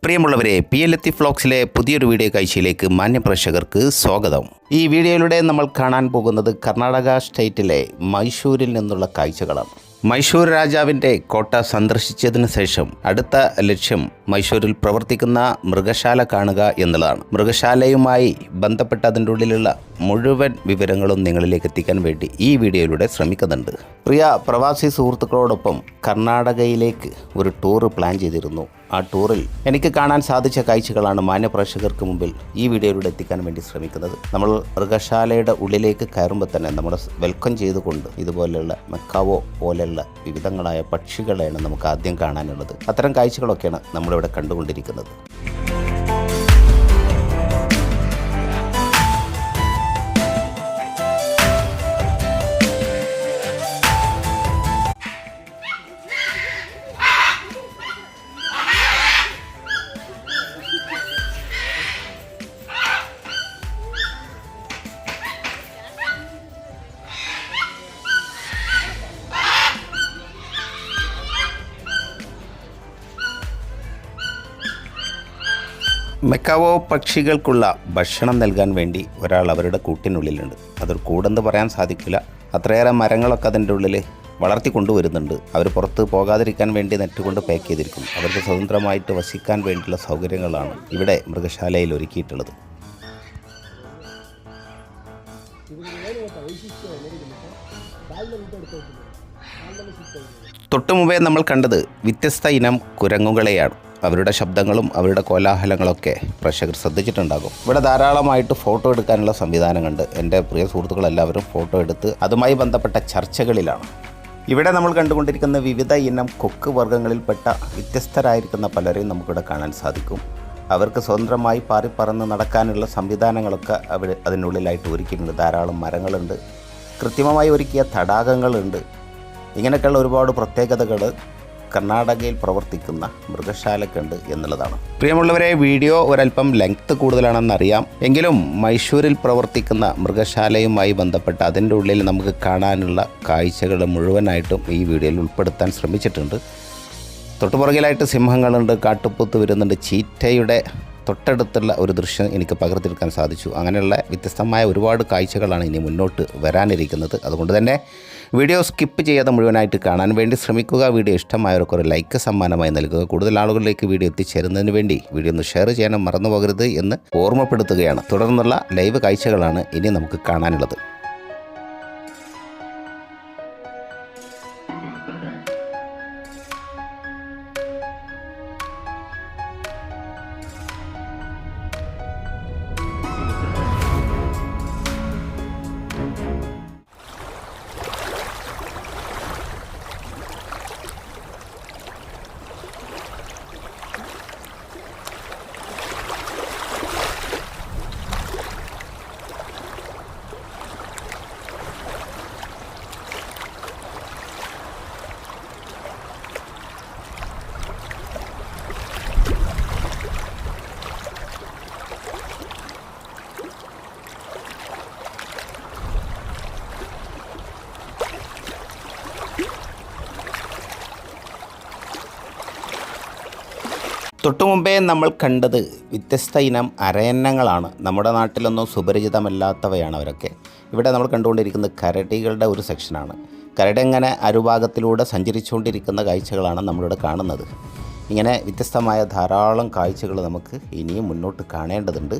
പ്രിയമുള്ളവരെ, PLT വ്ലോഗ്സിലെ പുതിയൊരു video കാഴ്ചയിലേക്ക് മാന്യപ്രേക്ഷകർക്ക് സ്വാഗതം. ഈ വീഡിയോയിലൂടെ നമ്മൾ കാണാൻ പോകുന്നത് കർണാടക സ്റ്റേറ്റിലെ മൈസൂരിൽ നിന്നുള്ള കാഴ്ചകളാണ്. മൈസൂർ രാജാവിൻ്റെ കോട്ട സന്ദർശിച്ചതിന് ശേഷം അടുത്ത ലക്ഷ്യം മൈസൂരിൽ പ്രവർത്തിക്കുന്ന മൃഗശാല കാണുക എന്നുള്ളതാണ്. മൃഗശാലയുമായി ബന്ധപ്പെട്ട അതിൻ്റെ ഉള്ളിലുള്ള മുഴുവൻ വിവരങ്ങളും നിങ്ങളിലേക്ക് എത്തിക്കാൻ വേണ്ടി ഈ വീഡിയോയിലൂടെ ശ്രമിക്കുന്നുണ്ട്. പ്രിയ പ്രവാസി സുഹൃത്തുക്കളോടൊപ്പം കർണാടകയിലേക്ക് ഒരു ടൂർ പ്ലാൻ ചെയ്തിരുന്നു. ആ ടൂറിൽ എനിക്ക് കാണാൻ സാധിച്ച കാഴ്ചകളാണ് മാന്യപ്രേക്ഷകർക്ക് മുമ്പിൽ ഈ വീഡിയോയിലൂടെ എത്തിക്കാൻ വേണ്ടി ശ്രമിക്കുന്നത്. നമ്മൾ മൃഗശാലയുടെ ഉള്ളിലേക്ക് കയറുമ്പോൾ തന്നെ നമ്മുടെ വെൽക്കം ചെയ്തുകൊണ്ട് ഇതുപോലെയുള്ള മെക്കാവോ പോലെയുള്ള വിവിധങ്ങളായ പക്ഷികളെയാണ് നമുക്ക് ആദ്യം കാണാനുള്ളത്. അത്തരം കാഴ്ചകളൊക്കെയാണ് നമ്മളിവിടെ കണ്ടുകൊണ്ടിരിക്കുന്നത്. മെക്കാവോ പക്ഷികൾക്കുള്ള ഭക്ഷണം നൽകാൻ വേണ്ടി ഒരാൾ അവരുടെ കൂട്ടിനുള്ളിലുണ്ട്. അതൊരു കൂടെന്ന് പറയാൻ സാധിക്കില്ല. അത്രയേറെ മരങ്ങളൊക്കെ അതിൻ്റെ ഉള്ളിൽ വളർത്തി കൊണ്ടുവരുന്നുണ്ട്. അവർ പുറത്ത് പോകാതിരിക്കാൻ വേണ്ടി നെറ്റ് കൊണ്ട് പാക്ക് ചെയ്തിരിക്കും. അവർക്ക് സ്വതന്ത്രമായിട്ട് വസിക്കാൻ വേണ്ടിയുള്ള സൗകര്യങ്ങളാണ് ഇവിടെ മൃഗശാലയിൽ ഒരുക്കിയിട്ടുള്ളത്. തൊട്ടുമുമ്പേ നമ്മൾ കണ്ടത് വ്യത്യസ്ത ഇനം കുരങ്ങുകളെയാണ്. അവരുടെ ശബ്ദങ്ങളും അവരുടെ കോലാഹലങ്ങളൊക്കെ പ്രേക്ഷകർ ശ്രദ്ധിച്ചിട്ടുണ്ടാകും. ഇവിടെ ധാരാളമായിട്ട് ഫോട്ടോ എടുക്കാനുള്ള സംവിധാനമുണ്ട്. എൻ്റെ പ്രിയ സുഹൃത്തുക്കളെല്ലാവരും ഫോട്ടോ എടുത്ത് അതുമായി ബന്ധപ്പെട്ട ചർച്ചകളിലാണ്. ഇവിടെ നമ്മൾ കണ്ടുകൊണ്ടിരിക്കുന്ന വിവിധ ഇനം കൊക്ക് വർഗ്ഗങ്ങളിൽപ്പെട്ട വ്യത്യസ്തരായിരിക്കുന്ന പലരെയും നമുക്കിവിടെ കാണാൻ സാധിക്കും. അവർക്ക് സ്വതന്ത്രമായി പാറിപ്പറന്ന് നടക്കാനുള്ള സംവിധാനങ്ങളൊക്കെ അതിനുള്ളിലായിട്ട് ഒരുക്കിയിട്ടുണ്ട്. ധാരാളം മരങ്ങളുണ്ട്, കൃത്രിമമായി ഒരുക്കിയ തടാകങ്ങളുണ്ട്. ഇങ്ങനെയൊക്കെയുള്ള ഒരുപാട് പ്രത്യേകതകൾ കർണാടകയിൽ പ്രവർത്തിക്കുന്ന മൃഗശാലക്കുണ്ട് എന്നുള്ളതാണ്. പ്രിയമുള്ളവരെ, വീഡിയോ ഒരല്പം ലെങ്ത്ത് കൂടുതലാണെന്നറിയാം. എങ്കിലും മൈസൂരിൽ പ്രവർത്തിക്കുന്ന മൃഗശാലയുമായി ബന്ധപ്പെട്ട് അതിൻ്റെ ഉള്ളിൽ നമുക്ക് കാണാനുള്ള കാഴ്ചകൾ മുഴുവനായിട്ടും ഈ വീഡിയോയിൽ ഉൾപ്പെടുത്താൻ ശ്രമിച്ചിട്ടുണ്ട്. തൊട്ടുപുറകിലായിട്ട് സിംഹങ്ങളുണ്ട്, കാട്ടുപോത്ത് വരുന്നുണ്ട്. ചീറ്റയുടെ തൊട്ടടുത്തുള്ള ഒരു ദൃശ്യം എനിക്ക് പകർത്തിയെടുക്കാൻ സാധിച്ചു. അങ്ങനെയുള്ള വ്യത്യസ്തമായ ഒരുപാട് കാഴ്ചകളാണ് ഇനി മുന്നോട്ട് വരാനിരിക്കുന്നത്. അതുകൊണ്ട് തന്നെ വീഡിയോ സ്കിപ്പ് ചെയ്യാതെ മുഴുവനായിട്ട് കാണാൻ വേണ്ടി ശ്രമിക്കുക. വീഡിയോ ഇഷ്ടമായവർക്ക് ഒരു ലൈക്ക് സമ്മാനമായി നൽകുക. കൂടുതൽ ആളുകളിലേക്ക് വീഡിയോ എത്തിച്ചേരുന്നതിന് വേണ്ടി വീഡിയോ ഒന്ന് ഷെയർ ചെയ്യാനും മറന്നു പോകരുത് എന്ന് ഓർമ്മപ്പെടുത്തുകയാണ്. തുടർന്നുള്ള ലൈവ് കാഴ്ചകളാണ് ഇനി നമുക്ക് കാണാനുള്ളത്. തൊട്ടുമുമ്പേ നമ്മൾ കണ്ടത് വ്യത്യസ്ത ഇനം അരയന്നങ്ങളാണ്. നമ്മുടെ നാട്ടിലൊന്നും സുപരിചിതമല്ലാത്തവയാണ് അവരൊക്കെ. ഇവിടെ നമ്മൾ കണ്ടുകൊണ്ടിരിക്കുന്നത് കരടികളുടെ ഒരു സെക്ഷനാണ്. കരടി ഇങ്ങനെ അരുഭാഗത്തിലൂടെ സഞ്ചരിച്ചുകൊണ്ടിരിക്കുന്ന കാഴ്ചകളാണ് നമ്മളിവിടെ കാണുന്നത്. ഇങ്ങനെ വ്യത്യസ്തമായ ധാരാളം കാഴ്ചകൾ നമുക്ക് ഇനിയും മുന്നോട്ട് കാണേണ്ടതുണ്ട്.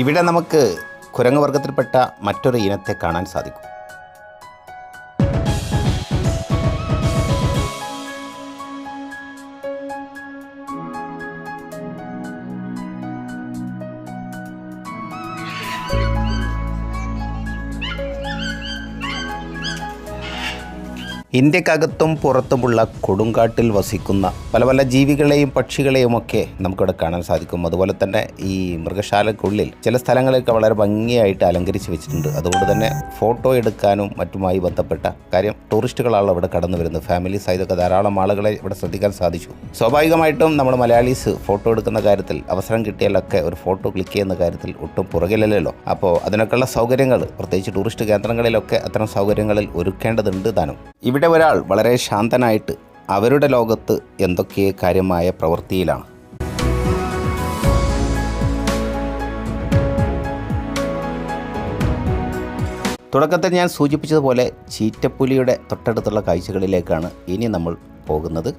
ഇവിടെ നമുക്ക് കുരങ്ങ് വർഗ്ഗത്തിൽപ്പെട്ട മറ്റൊരു ഇനത്തെ കാണാൻ സാധിക്കും. ഇന്ത്യക്കകത്തും പുറത്തുമുള്ള കൊടുങ്കാട്ടിൽ വസിക്കുന്ന പല പല ജീവികളെയും പക്ഷികളെയുമൊക്കെ നമുക്കിവിടെ കാണാൻ സാധിക്കും. അതുപോലെ തന്നെ ഈ മൃഗശാലയ്ക്കുള്ളിൽ ചില സ്ഥലങ്ങളൊക്കെ വളരെ ഭംഗിയായിട്ട് അലങ്കരിച്ച് വെച്ചിട്ടുണ്ട്. അതുകൊണ്ട് തന്നെ ഫോട്ടോ എടുക്കാനും മറ്റുമായി ബന്ധപ്പെട്ട കാര്യം ടൂറിസ്റ്റുകളാണ് ഇവിടെ കടന്നു വരുന്നത്. ഫാമിലി സഹിതമൊക്കെ ധാരാളം ആളുകളെ ഇവിടെ ശ്രദ്ധിക്കാൻ സാധിച്ചു. സ്വാഭാവികമായിട്ടും നമ്മൾ മലയാളീസ് ഫോട്ടോ എടുക്കുന്ന കാര്യത്തിൽ അവസരം കിട്ടിയാലൊക്കെ ഒരു ഫോട്ടോ ക്ലിക്ക് ചെയ്യുന്ന കാര്യത്തിൽ ഒട്ടും പുറകിലല്ലോ. അപ്പോൾ അതിനൊക്കെയുള്ള സൗകര്യങ്ങൾ പ്രത്യേകിച്ച് ടൂറിസ്റ്റ് കേന്ദ്രങ്ങളിലൊക്കെ അത്തരം സൗകര്യങ്ങളിൽ ഒരുക്കേണ്ടതുണ്ട് താനും. ഇവിടെ ഒരാൾ വളരെ ശാന്തനായിട്ട് അവരുടെ ലോകത്ത് എന്തൊക്കെ കാര്യമായ പ്രവൃത്തിയിലാണ്. തുടക്കത്തിൽ ഞാൻ സൂചിപ്പിച്ചതുപോലെ ചീറ്റപ്പുലിയുടെ തൊട്ടടുത്തുള്ള കാഴ്ചകളിലേക്കാണ് ഇനി നമ്മൾ പോകുന്നത്.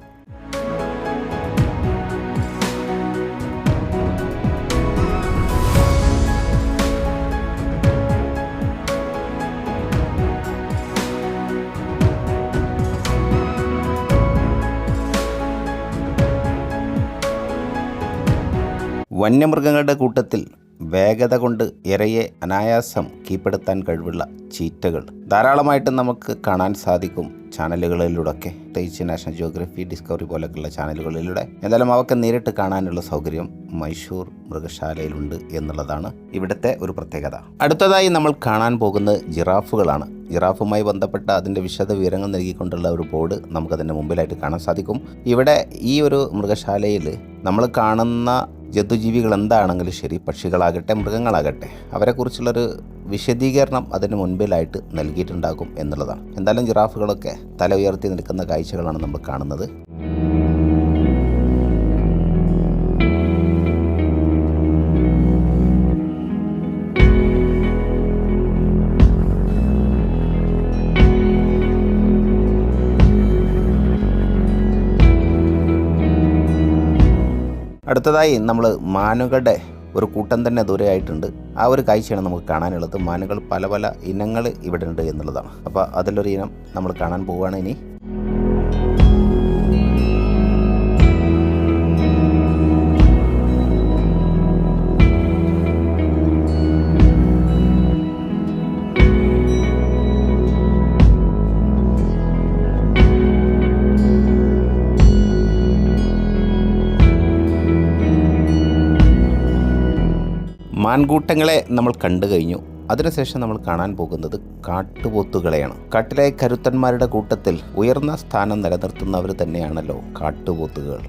വന്യമൃഗങ്ങളുടെ കൂട്ടത്തിൽ വേഗത കൊണ്ട് ഇരയെ അനായാസം കീഴ്പ്പെടുത്താൻ കഴിവുള്ള ചീറ്റകൾ ധാരാളമായിട്ട് നമുക്ക് കാണാൻ സാധിക്കും ചാനലുകളിലൂടെയൊക്കെ, പ്രത്യേകിച്ച് നാഷണൽ ജിയോഗ്രഫി, ഡിസ്കവറി പോലെയൊക്കെയുള്ള ചാനലുകളിലൂടെ. എന്തായാലും അവർക്ക് നേരിട്ട് കാണാനുള്ള സൗകര്യം മൈസൂർ മൃഗശാലയിലുണ്ട് എന്നുള്ളതാണ് ഇവിടുത്തെ ഒരു പ്രത്യേകത. അടുത്തതായി നമ്മൾ കാണാൻ പോകുന്നത് ജിറാഫുകളാണ്. ജിറാഫുമായി ബന്ധപ്പെട്ട അതിൻ്റെ വിശദ വിവരങ്ങൾ നൽകിക്കൊണ്ടുള്ള ഒരു ബോർഡ് നമുക്കതിൻ്റെ മുമ്പിലായിട്ട് കാണാൻ സാധിക്കും. ഇവിടെ ഈ ഒരു മൃഗശാലയിൽ നമ്മൾ കാണുന്ന ജന്തുജീവികൾ എന്താണെങ്കിലും ശരി, പക്ഷികളാകട്ടെ മൃഗങ്ങളാകട്ടെ, അവരെക്കുറിച്ചുള്ളൊരു വിശദീകരണം അതിന് മുൻപിലായിട്ട് നൽകിയിട്ടുണ്ടാകും എന്നുള്ളതാണ്. എന്തായാലും ജിറാഫുകളൊക്കെ തല ഉയർത്തി നിൽക്കുന്ന കാഴ്ചകളാണ് നമ്മൾ കാണുന്നത്. അടുത്തതായി നമ്മൾ മാനുകളുടെ ഒരു കൂട്ടം തന്നെ ദൂരെയായിട്ടുണ്ട്. ആ ഒരു കാഴ്ചയാണ് നമുക്ക് കാണാനുള്ളത്. മാനുകൾ പല പല ഇനങ്ങൾ ഇവിടെ ഉണ്ട് എന്നുള്ളതാണ്. അപ്പോൾ അതിലൊരു ഇനം നമ്മൾ കാണാൻ പോവുകയാണ് ഇനി. മാൻകൂട്ടങ്ങളെ നമ്മൾ കണ്ടു കഴിഞ്ഞു. അതിനുശേഷം നമ്മൾ കാണാൻ പോകുന്നത് കാട്ടുപോത്തുകളെയാണ്. കാട്ടിലെ കരുത്തന്മാരുടെ കൂട്ടത്തിൽ ഉയർന്ന സ്ഥാനം നിലനിർത്തുന്നവർ തന്നെയാണല്ലോ കാട്ടുപോത്തുകൾ.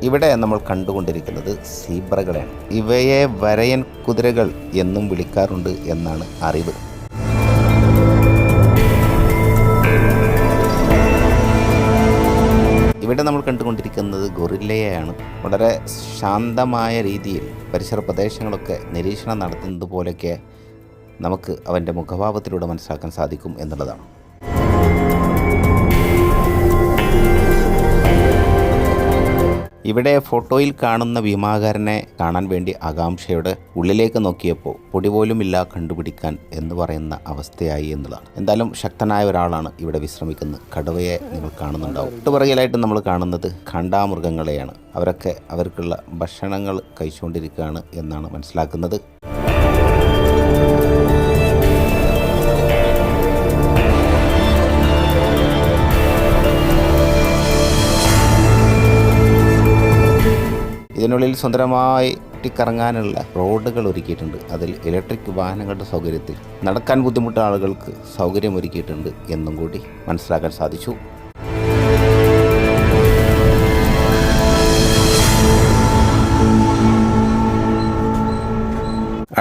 ഇവിടെ നമ്മൾ കണ്ടുകൊണ്ടിരിക്കുന്നത് സീബ്രകളാണ്. ഇവയെ വരയൻ കുതിരകൾ എന്നും വിളിക്കാറുണ്ട് എന്നാണ് അറിവ്. ഇവിടെ നമ്മൾ കണ്ടുകൊണ്ടിരിക്കുന്നത് ഗൊറില്ലയെയാണ്. വളരെ ശാന്തമായ രീതിയിൽ പരിസര പ്രദേശങ്ങളൊക്കെ നിരീക്ഷണം നടത്തുന്നത് പോലെയൊക്കെ നമുക്ക് അവൻ്റെ മുഖഭാവത്തിലൂടെ മനസ്സിലാക്കാൻ സാധിക്കും എന്നുള്ളതാണ്. ഇവിടെ ഫോട്ടോയിൽ കാണുന്ന ഭീമാകാരനെ കാണാൻ വേണ്ടി ആകാംക്ഷയുടെ ഉള്ളിലേക്ക് നോക്കിയപ്പോൾ പൊടി പോലുമില്ല കണ്ടുപിടിക്കാൻ എന്ന് പറയുന്ന അവസ്ഥയായി എന്നതാണ്. എന്തായാലും ശക്തനായ ഒരാളാണ് ഇവിടെ വിശ്രമിക്കുന്നത്. കടുവയെ നിങ്ങൾ കാണുന്നുണ്ടാവും. തൊട്ടുപിറകിലായിട്ട് നമ്മൾ കാണുന്നത് ഖണ്ഡാമൃഗങ്ങളെയാണ്. അവരൊക്കെ അവർക്കുള്ള ഭക്ഷണങ്ങൾ കഴിച്ചുകൊണ്ടിരിക്കുകയാണ് എന്നാണ് മനസ്സിലാക്കുന്നത്. ഇതിനുള്ളിൽ സുന്ദരമായി ചുറ്റിക്കറങ്ങാനുള്ള റോഡുകൾ ഒരുക്കിയിട്ടുണ്ട്. അതിൽ ഇലക്ട്രിക് വാഹനങ്ങളുടെ സൗകര്യത്തിൽ നടക്കാൻ ബുദ്ധിമുട്ട ആളുകൾക്ക് സൗകര്യമൊരുക്കിയിട്ടുണ്ട് എന്നും കൂടി മനസ്സിലാക്കാൻ സാധിച്ചു.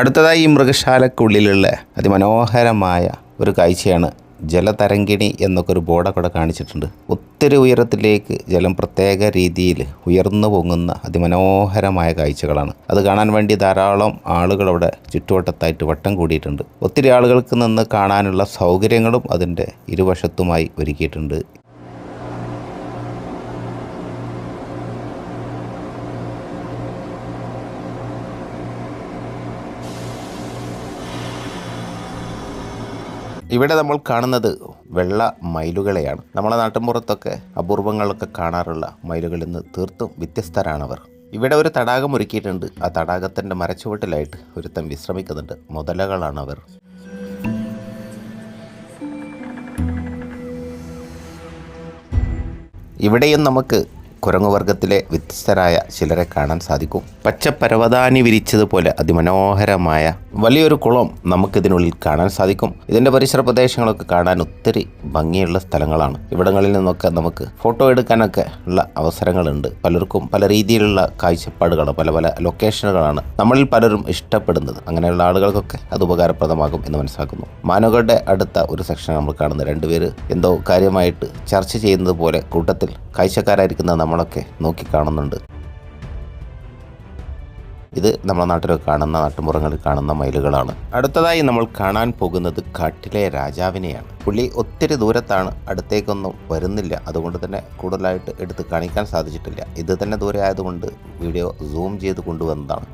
അടുത്തതായി ഈ മൃഗശാലക്കുള്ളിലുള്ള അതിമനോഹരമായ ഒരു കാഴ്ചയാണ് ജലതരംഗിണി എന്നൊക്കെ ഒരു ബോർഡൊക്കെ ഇവിടെ കാണിച്ചിട്ടുണ്ട്. ഒത്തിരി ഉയരത്തിലേക്ക് ജലം പ്രത്യേക രീതിയിൽ ഉയർന്നു പൊങ്ങുന്ന അതിമനോഹരമായ കാഴ്ചകളാണ്. അത് കാണാൻ വേണ്ടി ധാരാളം ആളുകൾ അവിടെ ചുറ്റുവട്ടത്തായിട്ട് വട്ടം കൂടിയിട്ടുണ്ട്. ഒത്തിരി ആളുകൾക്ക് നിന്ന് കാണാനുള്ള സൗകര്യങ്ങളും അതിൻ്റെ ഇരുവശത്തുമായി ഒരുക്കിയിട്ടുണ്ട്. ഇവിടെ നമ്മൾ കാണുന്നത് വെള്ള മയിലുകളെയാണ്. നമ്മളെ നാട്ടിൻപുറത്തൊക്കെ അപൂർവങ്ങളൊക്കെ കാണാറുള്ള മയിലുകളിൽ നിന്ന് തീർത്തും വ്യത്യസ്തരാണവർ. ഇവിടെ ഒരു തടാകം ഒരുക്കിയിട്ടുണ്ട്. ആ തടാകത്തിൻ്റെ മരച്ചുവട്ടിലായിട്ട് ഒരുത്തൻ വിശ്രമിക്കുന്നുണ്ട്. മുതലകളാണവർ. ഇവിടെയും നമുക്ക് കുരങ്ങുവർഗത്തിലെ വ്യത്യസ്തരായ ചിലരെ കാണാൻ സാധിക്കും. പച്ചപ്പരവതാനി വിരിച്ചതുപോലെ അതിമനോഹരമായ വലിയൊരു കുളം നമുക്കിതിനുള്ളിൽ കാണാൻ സാധിക്കും. ഇതിൻ്റെ പരിസര പ്രദേശങ്ങളൊക്കെ കാണാൻ ഒത്തിരി ഭംഗിയുള്ള സ്ഥലങ്ങളാണ്. ഇവിടങ്ങളിൽ നിന്നൊക്കെ നമുക്ക് ഫോട്ടോ എടുക്കാനൊക്കെ ഉള്ള അവസരങ്ങളുണ്ട്. പലർക്കും പല രീതിയിലുള്ള കാഴ്ചപ്പാടുകളാണ്, പല പല ലൊക്കേഷനുകളാണ് നമ്മളിൽ പലരും ഇഷ്ടപ്പെടുന്നത്. അങ്ങനെയുള്ള ആളുകൾക്കൊക്കെ അത് ഉപകാരപ്രദമാകും എന്ന് മനസ്സിലാക്കുന്നു. മാനുകളുടെ അടുത്ത ഒരു സെക്ഷൻ നമ്മൾ കാണുന്നത്. രണ്ടുപേര് എന്തോ കാര്യമായിട്ട് ചർച്ച ചെയ്യുന്നത് പോലെ കൂട്ടത്തിൽ കാഴ്ചക്കാരായിരിക്കുന്ന നമ്മളൊക്കെ നോക്കിക്കാണുന്നുണ്ട്. ഇത് നമ്മുടെ നാട്ടിലൊക്കെ കാണുന്ന, നാട്ടുമ്പുറങ്ങളിൽ കാണുന്ന മയിലുകളാണ്. അടുത്തതായി നമ്മൾ കാണാൻ പോകുന്നത് കാട്ടിലെ രാജാവിനെയാണ്. പുള്ളി ഒത്തിരി ദൂരത്താണ്, അടുത്തേക്കൊന്നും വരുന്നില്ല. അതുകൊണ്ട് തന്നെ കൂടുതലായിട്ട് എടുത്ത് കാണിക്കാൻ സാധിച്ചിട്ടില്ല. ഇത് തന്നെ ദൂരെ ആയതുകൊണ്ട് വീഡിയോ സൂം ചെയ്ത് കൊണ്ടുവന്നതാണ്.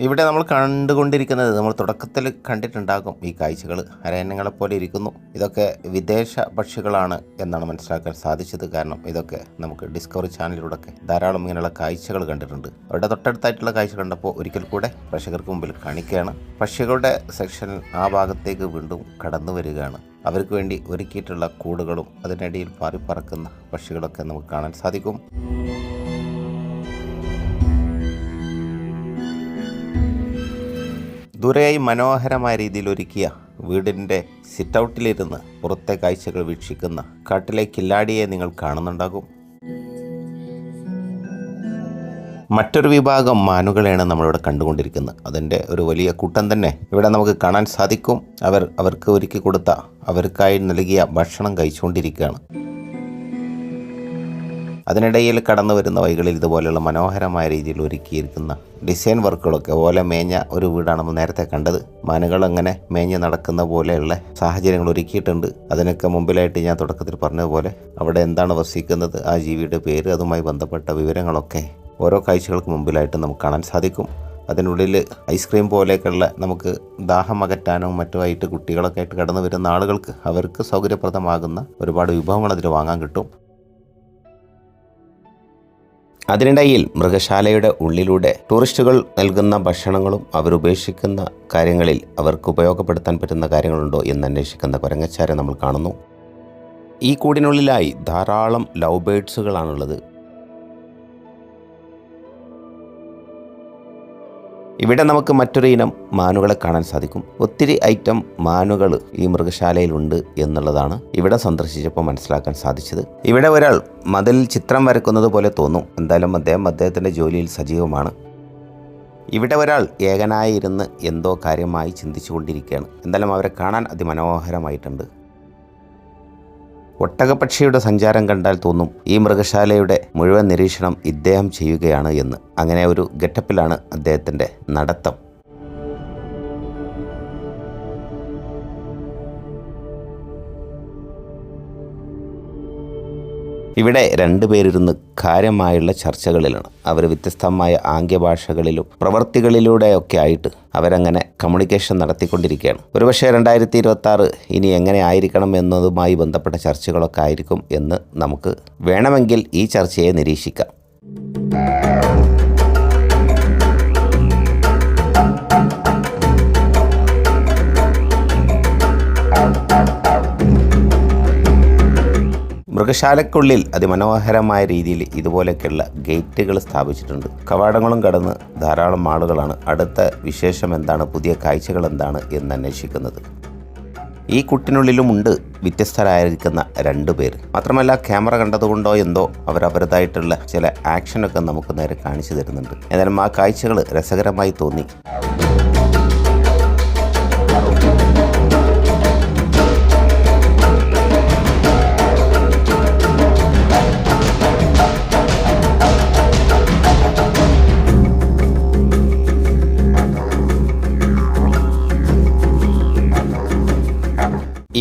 ഇവിടെ നമ്മൾ കണ്ടുകൊണ്ടിരിക്കുന്നത്, നമ്മൾ തുടക്കത്തിൽ കണ്ടിട്ടുണ്ടാകും ഈ കാഴ്ചകൾ, അരയന്നങ്ങളെപ്പോലെ ഇരിക്കുന്നു. ഇതൊക്കെ വിദേശ പക്ഷികളാണ് എന്നാണ് മനസ്സിലാക്കാൻ സാധിച്ചത്. കാരണം ഇതൊക്കെ നമുക്ക് ഡിസ്കവറി ചാനലിലൂടെയൊക്കെ ധാരാളം ഇങ്ങനെയുള്ള കാഴ്ചകൾ കണ്ടിട്ടുണ്ട്. അവരുടെ തൊട്ടടുത്തായിട്ടുള്ള കാഴ്ച കണ്ടപ്പോൾ ഒരിക്കൽ കൂടെ പ്രേക്ഷകർക്ക് മുമ്പിൽ കാണിക്കുകയാണ്. പക്ഷികളുടെ സെക്ഷൻ ആ ഭാഗത്തേക്ക് വീണ്ടും കടന്നു വരികയാണ്. അവർക്ക് വേണ്ടി ഒരുക്കിയിട്ടുള്ള കൂടുകളും അതിനിടയിൽ പാറിപ്പറക്കുന്ന പക്ഷികളൊക്കെ നമുക്ക് കാണാൻ സാധിക്കും. ദൂരെയായി മനോഹരമായ രീതിയിൽ ഒരുക്കിയ വീടിൻ്റെ സിറ്റൗട്ടിലിരുന്ന് പുറത്തെ കാഴ്ചകൾ വീക്ഷിക്കുന്ന കാട്ടിലെ കില്ലാടിയെ നിങ്ങൾ കാണുന്നുണ്ടാകും. മറ്റൊരു വിഭാഗം മാനുകളെയാണ് നമ്മളിവിടെ കണ്ടുകൊണ്ടിരിക്കുന്നത്. അതിൻ്റെ ഒരു വലിയ കൂട്ടം തന്നെ ഇവിടെ നമുക്ക് കാണാൻ സാധിക്കും. അവർക്ക് ഒരുക്കി കൊടുത്ത, അവർക്കായി നൽകിയ ഭക്ഷണം കഴിച്ചുകൊണ്ടിരിക്കുകയാണ്. അതിനിടയിൽ കടന്നു വരുന്ന വഴികളിൽ ഇതുപോലെയുള്ള മനോഹരമായ രീതിയിൽ ഒരുക്കിയിരിക്കുന്ന ഡിസൈൻ വർക്കുകളൊക്കെ പോലെ മേഞ്ഞ ഒരു വീടാണ് നമ്മൾ നേരത്തെ കണ്ടത്. മാനുകൾ അങ്ങനെ മേഞ്ഞ് നടക്കുന്ന പോലെയുള്ള സാഹചര്യങ്ങൾ ഒരുക്കിയിട്ടുണ്ട്. അതിനൊക്കെ മുമ്പിലായിട്ട് ഞാൻ തുടക്കത്തിൽ പറഞ്ഞതുപോലെ അവിടെ എന്താണ് വസിക്കുന്നത്, ആ ജീവിയുടെ പേര്, അതുമായി ബന്ധപ്പെട്ട വിവരങ്ങളൊക്കെ ഓരോ കാഴ്ചകൾക്ക് മുമ്പിലായിട്ട് നമുക്ക് കാണാൻ സാധിക്കും. അതിനുള്ളിൽ ഐസ്ക്രീം പോലെയൊക്കെയുള്ള നമുക്ക് ദാഹം അകറ്റാനോ മറ്റുമായിട്ട് കുട്ടികളൊക്കെ ആയിട്ട് കടന്നു വരുന്ന ആളുകൾക്ക് അവർക്ക് സൗകര്യപ്രദമാകുന്ന ഒരുപാട് വിഭവങ്ങൾ അതിൽ വാങ്ങാൻ കിട്ടും. അതിനിടയിൽ മൃഗശാലയുടെ ഉള്ളിലൂടെ ടൂറിസ്റ്റുകൾ നൽകുന്ന ഭക്ഷണങ്ങളും അവരുപേക്ഷിക്കുന്ന കാര്യങ്ങളിൽ അവർക്ക് ഉപയോഗപ്പെടുത്താൻ പറ്റുന്ന കാര്യങ്ങളുണ്ടോ എന്ന് അന്വേഷിക്കുന്ന കുരങ്ങച്ചാരെ നമ്മൾ കാണുന്നു. ഈ കൂടിനുള്ളിലായി ധാരാളം ലവ് ബേഡ്സുകളാണുള്ളത്. ഇവിടെ നമുക്ക് മറ്റൊരു ഇനം മാനുകളെ കാണാൻ സാധിക്കും. ഒത്തിരി ഐറ്റം മാനുകൾ ഈ മൃഗശാലയിലുണ്ട് എന്നുള്ളതാണ് ഇവിടെ സന്ദർശിച്ചപ്പോൾ മനസ്സിലാക്കാൻ സാധിച്ചത്. ഇവിടെ ഒരാൾ മതിലിൽ ചിത്രം വരക്കുന്നത് പോലെ തോന്നും. എന്തായാലും അദ്ദേഹത്തിൻ്റെ ജോലിയിൽ സജീവമാണ്. ഇവിടെ ഒരാൾ ഏകനായി ഇരുന്ന് എന്തോ കാര്യമായി ചിന്തിച്ചു കൊണ്ടിരിക്കുകയാണ്. എന്തായാലും അവരെ കാണാൻ അതിമനോഹരമായിട്ടുണ്ട്. ഒട്ടകപ്പക്ഷിയുടെ സഞ്ചാരം കണ്ടാൽ തോന്നും ഈ മൃഗശാലയുടെ മുഴുവൻ നിരീക്ഷണം ഇദ്ദേഹം ചെയ്യുകയാണ് എന്ന്. അങ്ങനെ ഒരു ഗെറ്റപ്പിലാണ് അദ്ദേഹത്തിൻ്റെ നടത്തം. ഇവിടെ രണ്ടുപേരിരുന്ന് കാര്യമായുള്ള ചർച്ചകളിലാണ്. അവർ വ്യത്യസ്തമായ ആംഗ്യഭാഷകളിലും പ്രവൃത്തികളിലൂടെയൊക്കെ ആയിട്ട് അവരങ്ങനെ കമ്മ്യൂണിക്കേഷൻ നടത്തിക്കൊണ്ടിരിക്കുകയാണ്. ഒരുപക്ഷെ 2026 ഇനി എങ്ങനെ ആയിരിക്കണം എന്നതുമായി ബന്ധപ്പെട്ട ചർച്ചകളൊക്കെ ആയിരിക്കും എന്ന് നമുക്ക് വേണമെങ്കിൽ ഈ ചർച്ചയെ നിരീക്ഷിക്കാം. മൃഗശാലയ്ക്കുള്ളിൽ അതിമനോഹരമായ രീതിയിൽ ഇതുപോലെയൊക്കെയുള്ള ഗേറ്റുകൾ സ്ഥാപിച്ചിട്ടുണ്ട്. കവാടങ്ങളും കടന്ന് ധാരാളം ആളുകളാണ് അടുത്ത വിശേഷം എന്താണ്, പുതിയ കാഴ്ചകൾ എന്താണ് എന്ന് അന്വേഷിക്കുന്നത്. ഈ കൂട്ടിനുള്ളിലുമുണ്ട് വ്യത്യസ്തരായിരിക്കുന്ന 2 പേര്. മാത്രമല്ല ക്യാമറ കണ്ടതുകൊണ്ടോ എന്തോ അവരവരുടേതായിട്ടുള്ള ചില ആക്ഷനൊക്കെ നമുക്ക് നേരെ കാണിച്ചു തരുന്നുണ്ട്. ഏതായാലും ആ കാഴ്ചകൾ രസകരമായി തോന്നി.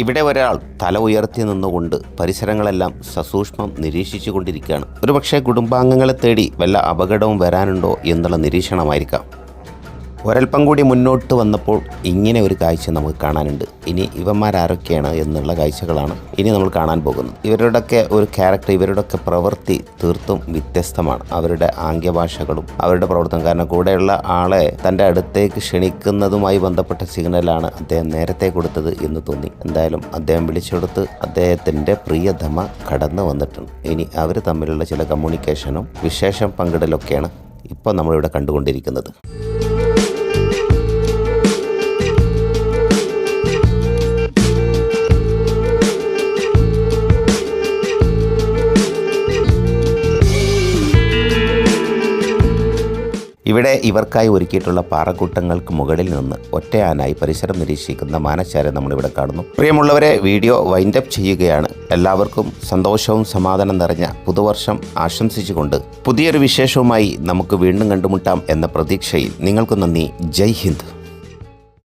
ഇവിടെ ഒരാൾ തല ഉയർത്തി നിന്നുകൊണ്ട് പരിസരങ്ങളെല്ലാം സസൂക്ഷ്മം നിരീക്ഷിച്ചു കൊണ്ടിരിക്കുകയാണ്. ഒരുപക്ഷെ കുടുംബാംഗങ്ങളെ തേടി വല്ല അപകടവും വരാനുണ്ടോ എന്നുള്ള നിരീക്ഷണമായിരിക്കാം. ഒരൽപ്പം കൂടി മുന്നോട്ട് വന്നപ്പോൾ ഇങ്ങനെ ഒരു കാഴ്ച നമുക്ക് കാണാനുണ്ട്. ഇനി ഇവന്മാരാരൊക്കെയാണ് എന്നുള്ള കാഴ്ചകളാണ് ഇനി നമ്മൾ കാണാൻ പോകുന്നത്. ഇവരുടെയൊക്കെ ഒരു ക്യാരക്ടർ, ഇവരുടെയൊക്കെ പ്രവൃത്തി തീർത്തും വ്യത്യസ്തമാണ്. അവരുടെ ആംഗ്യഭാഷകളും അവരുടെ പ്രവർത്തനം, കാരണം കൂടെയുള്ള ആളെ തൻ്റെ അടുത്തേക്ക് ക്ഷണിക്കുന്നതുമായി ബന്ധപ്പെട്ട സിഗ്നലാണ് അദ്ദേഹം നേരത്തെ കൊടുത്തത് എന്ന് തോന്നി. എന്തായാലും അദ്ദേഹം വിളിച്ചെടുത്ത് അദ്ദേഹത്തിൻ്റെ പ്രിയതമ കടന്നു വന്നിട്ടുണ്ട്. ഇനി അവർ തമ്മിലുള്ള ചില കമ്മ്യൂണിക്കേഷനും വിശേഷം പങ്കിടലൊക്കെയാണ് ഇപ്പോൾ നമ്മളിവിടെ കണ്ടുകൊണ്ടിരിക്കുന്നത്. ഇവിടെ ഇവർക്കായി ഒരുക്കിയിട്ടുള്ള പാറക്കൂട്ടങ്ങൾക്ക് മുകളിൽ നിന്ന് ഒറ്റയാനായി പരിസരം നിരീക്ഷിക്കുന്ന മാനച്ചാരെ നമ്മളിവിടെ കാണുന്നു. പ്രിയമുള്ളവരെ, വീഡിയോ വൈൻഡപ്പ് ചെയ്യുകയാണ്. എല്ലാവർക്കും സന്തോഷവും സമാധാനം നിറഞ്ഞ പുതുവർഷം ആശംസിച്ചുകൊണ്ട് പുതിയൊരു വിശേഷവുമായി നമുക്ക് വീണ്ടും കണ്ടുമുട്ടാം എന്ന പ്രതീക്ഷയിൽ നിങ്ങൾക്ക് നന്ദി. ജയ് ഹിന്ദ്.